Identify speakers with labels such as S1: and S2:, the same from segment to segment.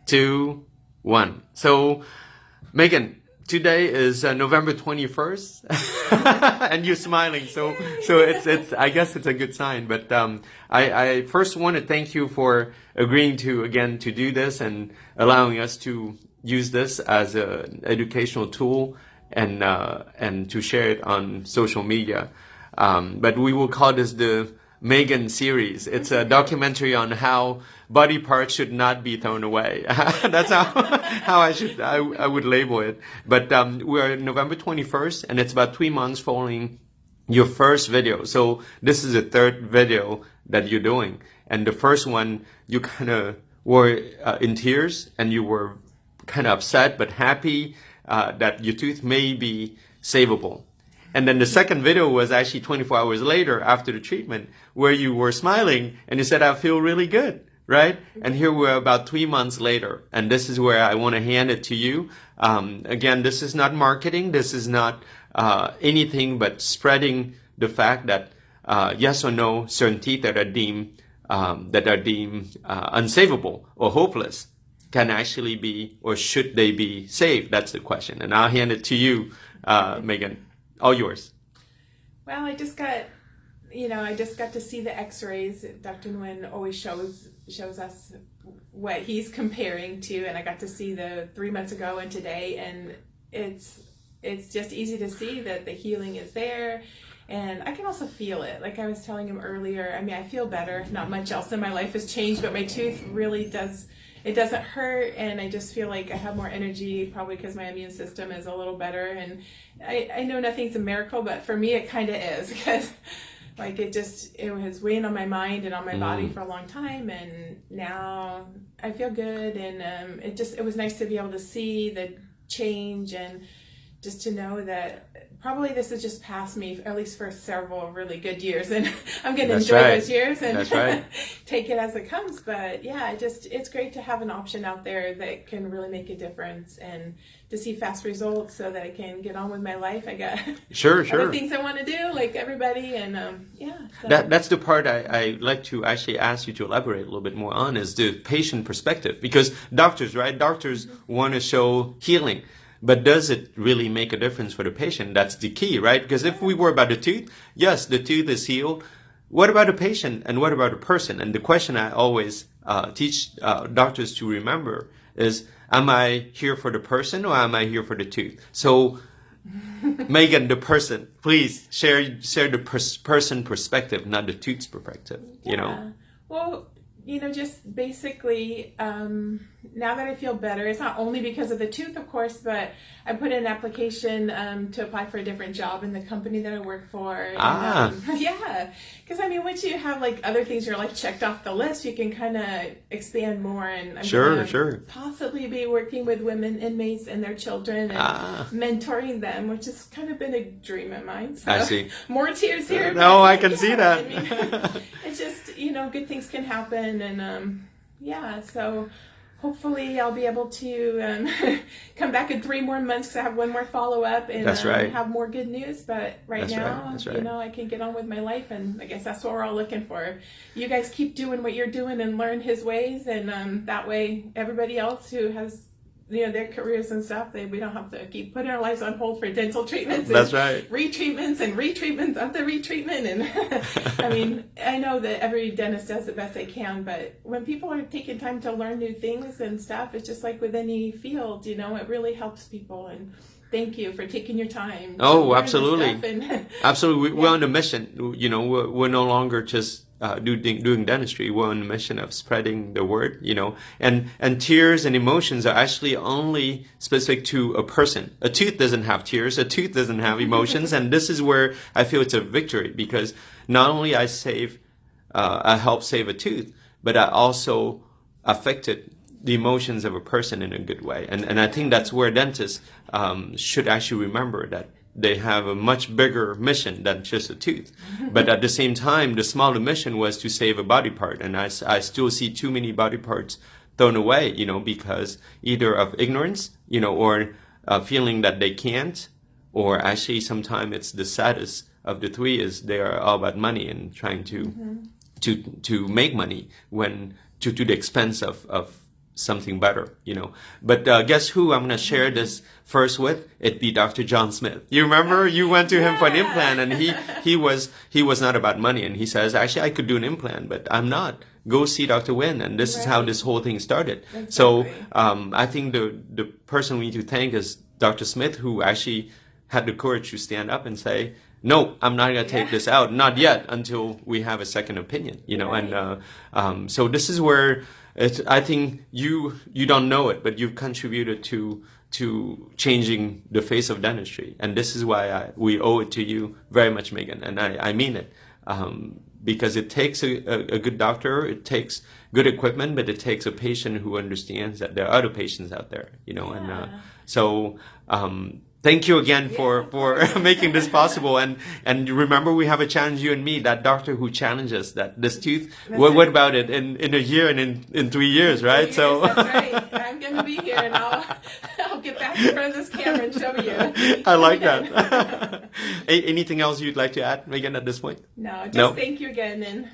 S1: 2, 1. So, Megan, today is November 21st, and you're smiling. So it's I guess it's a good sign. But I first want to thank you for agreeing to do this and allowing us to use this as an educational tool and to share it on social media. But we will call this the Megan series. It's a documentary on how body parts should not be thrown away. That's how I would label it. But we're November 21st, and it's about 3 months following your first video. So this is the third video that you're doing. And the first one, you kind of were in tears, and you were kind of upset but happy that your tooth may be savable. And then the second video was actually 24 hours later after the treatment, where you were smiling and you said, I feel really good, right? And here we're about 3 months later. And this is where I want to hand it to you. Again, this is not marketing. This is not anything but spreading the fact that yes or no, certain teeth that are deemed unsavable or hopeless can actually be, or should they be saved? That's the question. And I'll hand it to you, Megan. All yours.
S2: Well, I just got to see the x-rays. Dr. Nguyen always shows us what he's comparing to, and I got to see the 3 months ago and today, and it's just easy to see that the healing is there. And I can also feel it. Like I was telling him earlier, I mean, I feel better. Not much else in my life has changed, but my tooth really does. It doesn't hurt, and I just feel like I have more energy, probably because my immune system is a little better. And I know nothing's a miracle, but for me it kind of is, because like it was weighing on my mind and on my body for a long time, and now I feel good. And it was nice to be able to see the change, and just to know that probably this has just passed me, at least for several really good years, and I'm going to enjoy those years and take it as it comes. But yeah, it's great to have an option out there that can really make a difference, and to see fast results so that I can get on with my life. I got other things I want to do, like everybody, and So.
S1: That's the part I like to actually ask you to elaborate a little bit more on, is the patient perspective, because doctors want to show healing. But does it really make a difference for the patient? That's the key, right? Because if we were about the tooth, yes, the tooth is healed. What about the patient, and what about the person? And the question I always teach doctors to remember is, am I here for the person, or am I here for the tooth? So, Megan, the person, please share the person perspective, not the tooth's perspective. You know.
S2: Well, just basically, now that I feel better, it's not only because of the tooth, of course, but I put in an application to apply for a different job in the company that I work for. And, because I mean, once you have like other things in your life checked off the list, you can kind of expand more. And I'm gonna possibly be working with women inmates and their children and mentoring them, which has kind of been a dream of mine. So
S1: I see.
S2: More tears here.
S1: No, I can see that.
S2: I mean, it's just, good things can happen, and so hopefully I'll be able to come back in 3 more months, because I have one more follow-up, and have more good news. But right now, I can get on with my life, and I guess that's what we're all looking for. You guys keep doing what you're doing and learn his ways, and that way everybody else who has their careers and stuff, we don't have to keep putting our lives on hold for dental treatments.
S1: That's
S2: and retreatments and retreatments of the retreatment. And I mean, I know that every dentist does the best they can, but when people are taking time to learn new things and stuff, it's just like with any field, it really helps people. And thank you for taking your time.
S1: Oh, absolutely. Absolutely. We're on a mission. We're no longer just doing dentistry. We're on a mission of spreading the word, and tears and emotions are actually only specific to a person. A tooth doesn't have tears. A tooth doesn't have emotions. And this is where I feel it's a victory, because not only I help save a tooth, but I also affected the emotions of a person in a good way. And I think that's where dentists should actually remember that they have a much bigger mission than just a tooth. But at the same time, the smaller mission was to save a body part. And I still see too many body parts thrown away, because either of ignorance, or feeling that they can't, or actually sometimes it's the saddest of the three is they are all about money and trying to make money when to the expense of something better, you know. But guess who I'm gonna share this first with? It'd be Dr. John Smith. You remember you went to him for an implant, and he was not about money, and he says, actually I could do an implant, but I'm not. Go see Dr. Nguyen, and this is how this whole thing started.
S2: Exactly.
S1: So I think the person we need to thank is Dr. Smith, who actually had the courage to stand up and say, no, I'm not going to take this out, not yet, until we have a second opinion, you know.
S2: Right.
S1: And so this is where I think you don't know it, but you've contributed to changing the face of dentistry, and this is why we owe it to you very much, Megan, and I mean it. Because it takes a good doctor, it takes good equipment, but it takes a patient who understands that there are other patients out there, you know.
S2: Yeah.
S1: And so thank you again for making this possible. And remember, we have a challenge, you and me, that doctor who challenges that this tooth. What about it in a year and in 3 years, right?
S2: So that's right. I'm going to be here, and I'll get back in front of this camera and show you.
S1: I like that. Anything else you'd like to add, Megan, at this point?
S2: No, thank you again, and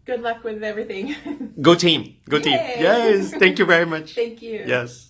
S2: good luck with everything.
S1: Go team. Go team.
S2: Yay.
S1: Yes. Thank you very much.
S2: Thank you.
S1: Yes.